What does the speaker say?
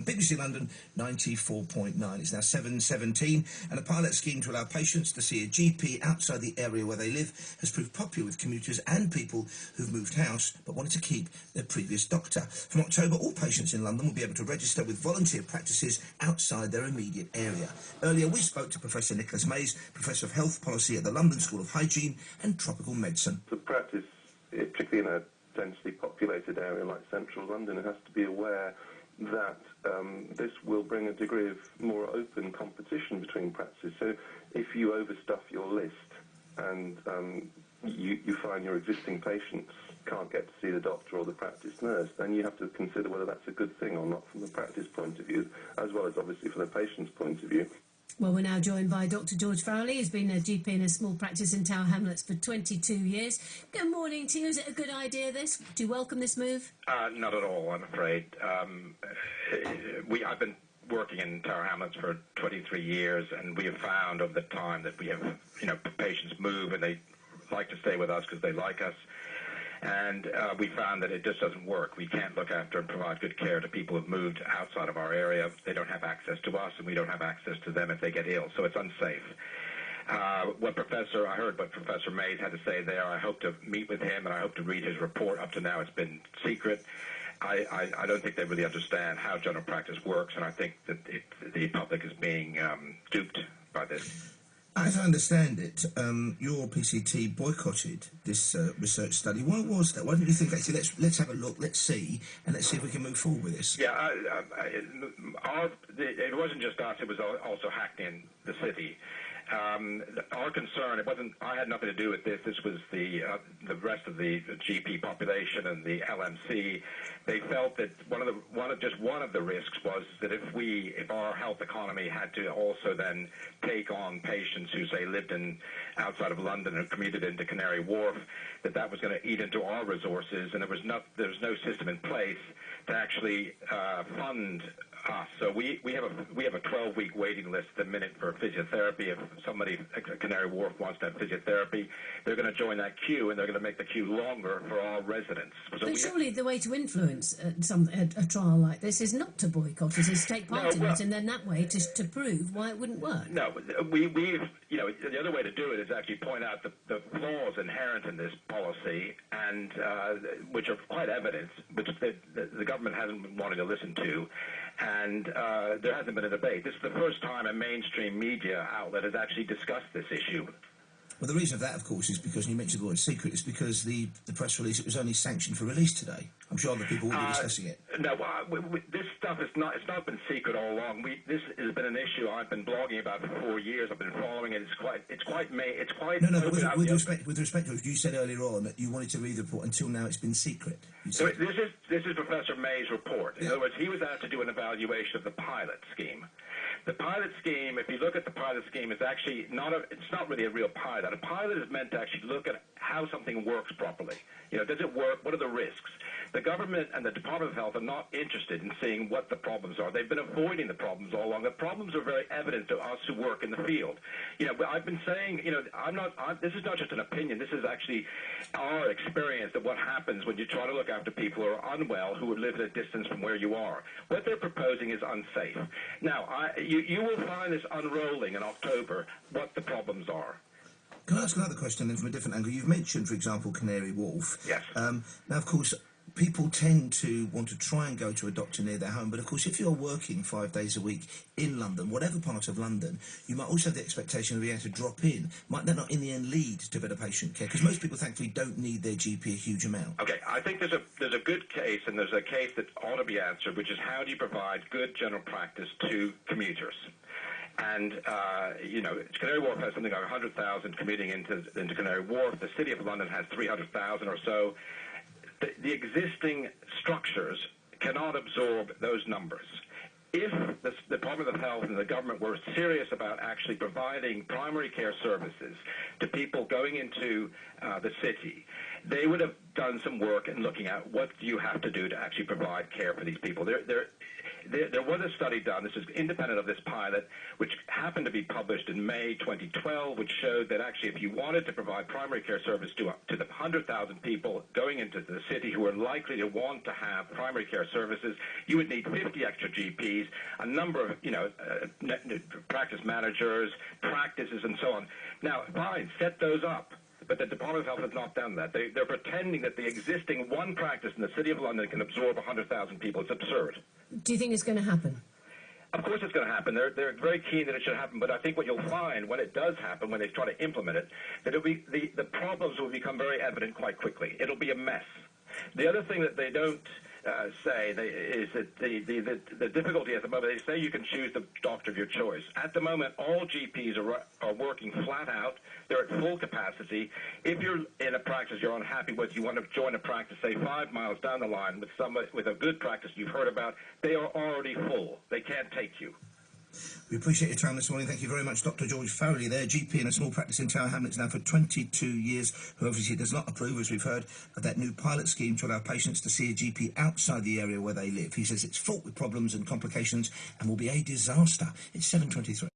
BBC London 94.9. It's now 7:17, and a pilot scheme to allow patients to see a GP outside the area where they live has proved popular with commuters and people who've moved house but wanted to keep their previous doctor. From October, all patients in London will be able to register with volunteer practices outside their immediate area. Earlier, we spoke to Professor Nicholas Mays, Professor of Health Policy at the London School of Hygiene and Tropical Medicine. To practice, particularly in a densely populated area like central London, it has to be aware that this will bring a degree of more open competition between practices. So if you overstuff your list and you find your existing patients can't get to see the doctor or the practice nurse, then you have to consider whether that's a good thing or not from the practice point of view, as well as obviously from the patient's point of view. Well, we're now joined by Dr George Farrelly. He's been a GP in a small practice in Tower Hamlets for 22 years. Good morning to you. Is it a good idea, this? Do you welcome this move? Not at all, I'm afraid. I've been working in Tower Hamlets for 23 years, and we have found over the time that we have, patients move and they like to stay with us because they like us. And we found that it just doesn't work. We can't look after and provide good care to people who've moved outside of our area. They don't have access to us, and we don't have access to them if they get ill. So it's unsafe. I heard what Professor Mays had to say there. I hope to meet with him, and I hope to read his report. Up to now, it's been secret. I don't think they really understand how general practice works, and I think that the public is being duped by this. As I understand it, your PCT boycotted this research study. Why was that? Why didn't you think, actually, let's have a look, let's see if we can move forward with this? Yeah, it wasn't just us, it was also Hackney and the city. Our concern, I had nothing to do with this. This was the rest of the GP population and the LMC. They felt that one of the risks was that if our health economy had to also then take on patients who, say, lived outside of London and commuted into Canary Wharf, that was going to eat into our resources, and there was no system in place to actually fund us. So we have a 12-week waiting list at the minute for physiotherapy. If somebody at Canary Wharf wants to have physiotherapy, they're going to join that queue, and they're going to make the queue longer for our residents. So but surely the way to influence a trial like this is not to boycott it, is to take part in it, and then that way to prove why it wouldn't work. No, the other way to do it is actually point out the flaws inherent in this policy, and which are quite evident, which the government hasn't been wanting to listen to. And there hasn't been a debate. This is the first time a mainstream media outlet has actually discussed this issue. Well, the reason for that, of course, is because, you mentioned the word secret, it's because the press release, it was only sanctioned for release today. I'm sure other people will be discussing it. No, this stuff it's not been secret all along. This has been an issue I've been blogging about for 4 years. I've been following it. It's quite. No, but with respect to it, you said earlier on that you wanted to read the report. Until now, it's been secret. So this is Professor May's report. In other words, he was asked to do an evaluation of the pilot scheme. The pilot scheme, if you look at the pilot scheme, is actually it's not really a real pilot. A pilot is meant to actually look at how something works properly. Does it work? What are the risks? The government and the Department of Health are not interested in seeing what the problems are. They've been avoiding the problems all along. The problems are very evident to us who work in the field. I've been saying, this is not just an opinion. This is actually our experience of what happens when you try to look after people who are unwell, who live at a distance from where you are. What they're proposing is unsafe. Now, you will find this unrolling in October, what the problems are. Can I ask another question then from a different angle? You've mentioned, for example, Canary Wharf. Yes. Now, of course, people tend to want to try and go to a doctor near their home, but of course if you're working 5 days a week in London, whatever part of London, you might also have the expectation of being able to drop in. Might that not in the end lead to better patient care? Because most people thankfully don't need their GP a huge amount. Okay, I think there's a good case, and there's a case that ought to be answered, which is how do you provide good general practice to commuters? And, Canary Wharf has something like 100,000 commuting into Canary Wharf. The City of London has 300,000 or so. The existing structures cannot absorb those numbers. If the Department of Health and the government were serious about actually providing primary care services to people going into the city, they would have done some work in looking at what do you have to do to actually provide care for these people. There was a study done, this is independent of this pilot, which happened to be published in May 2012, which showed that actually if you wanted to provide primary care service to the 100,000 people going into the city who are likely to want to have primary care services, you would need 50 extra GPs, a number of, practice managers, practices, and so on. Now, fine, set those up. But the Department of Health has not done that. They're pretending that the existing one practice in the City of London can absorb 100,000 people. It's absurd. Do you think it's going to happen? Of course it's going to happen. They're very keen that it should happen, but I think what you'll find when it does happen, when they try to implement it, that it'll be, the problems will become very evident quite quickly. It'll be a mess. The other thing that they don't say is that the difficulty at the moment, they say you can choose the doctor of your choice. At the moment, all GPs are working flat out. They're at full capacity. If you're in a practice you're unhappy with, you want to join a practice, say 5 miles down the line with a good practice you've heard about, they are already full. They can't take you. We appreciate your time this morning. Thank you very much, Dr George Farrelly there, GP in a small practice in Tower Hamlets now for 22 years, who obviously does not approve, as we've heard, of that new pilot scheme to allow patients to see a GP outside the area where they live. He says it's fraught with problems and complications and will be a disaster. It's 7:23.